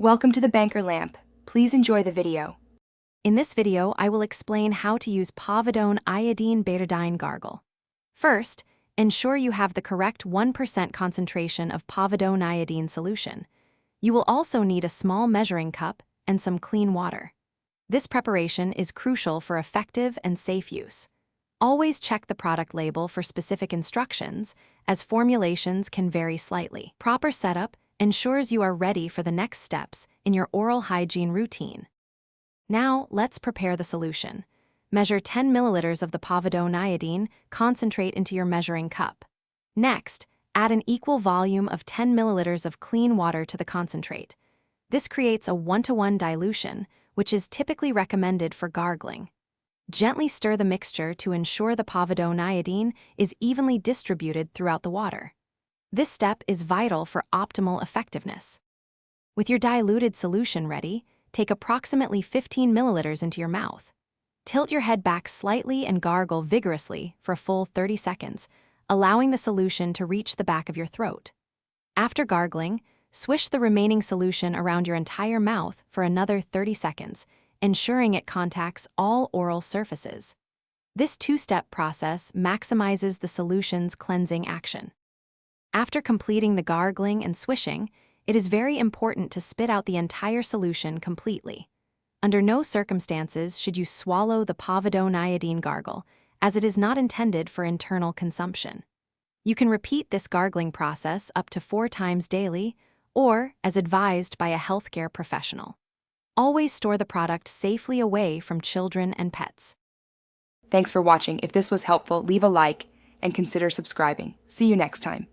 Welcome to the Banker Lamp. Please enjoy the video. In this video, I will explain how to use Povidone Iodine Betadine Gargle. First, ensure you have the correct 1% concentration of povidone iodine solution. You will also need a small measuring cup and some clean water. This preparation is crucial for effective and safe use. Always check the product label for specific instructions, as formulations can vary slightly. Proper setup ensures you are ready for the next steps in your oral hygiene routine. Now, let's prepare the solution. Measure 10 milliliters of the povidone iodine concentrate into your measuring cup. Next, add an equal volume of 10 milliliters of clean water to the concentrate. This creates a 1-to-1 dilution, which is typically recommended for gargling. Gently stir the mixture to ensure the povidone iodine is evenly distributed throughout the water. This step is vital for optimal effectiveness. With your diluted solution ready, take approximately 15 milliliters into your mouth. Tilt your head back slightly and gargle vigorously for a full 30 seconds, allowing the solution to reach the back of your throat. After gargling, swish the remaining solution around your entire mouth for another 30 seconds, ensuring it contacts all oral surfaces. This two-step process maximizes the solution's cleansing action. After completing the gargling and swishing, it is very important to spit out the entire solution completely. Under no circumstances should you swallow the povidone iodine gargle, as it is not intended for internal consumption. You can repeat this gargling process up to 4 times daily, or as advised by a healthcare professional. Always store the product safely away from children and pets. Thanks for watching. If this was helpful, leave a like and consider subscribing. See you next time.